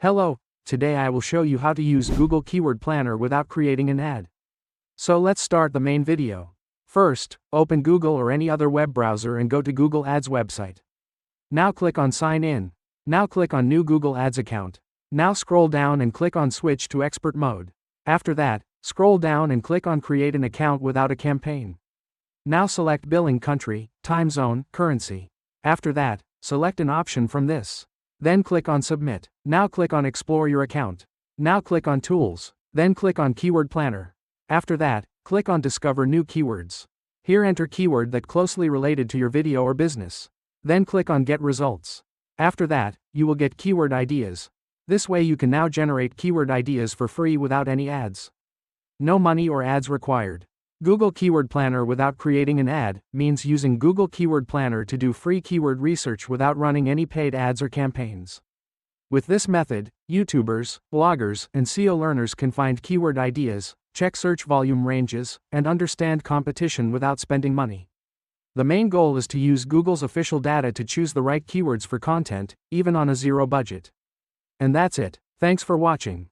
Hello, today I will show you how to use Google Keyword Planner without creating an ad. So let's start the main video. First, open Google or any other web browser and go to Google Ads website. Now click on Sign In. Now click on New Google Ads account. Now scroll down and click on Switch to Expert Mode. After that, scroll down and click on Create an account without a campaign. Now select Billing Country, Time Zone, Currency. After that, select an option from this. Then click on Submit. Now click on Explore your account. Now click on Tools. Then click on Keyword Planner. After that, click on Discover New Keywords. Here enter keyword that closely related to your video or business. Then click on Get Results. After that, you will get keyword ideas. This way you can now generate keyword ideas for free without any ads. No money or ads required. Google Keyword Planner without creating an ad means using Google Keyword Planner to do free keyword research without running any paid ads or campaigns. With this method, YouTubers, bloggers, and SEO learners can find keyword ideas, check search volume ranges, and understand competition without spending money. The main goal is to use Google's official data to choose the right keywords for content, even on a zero budget. And that's it. Thanks for watching.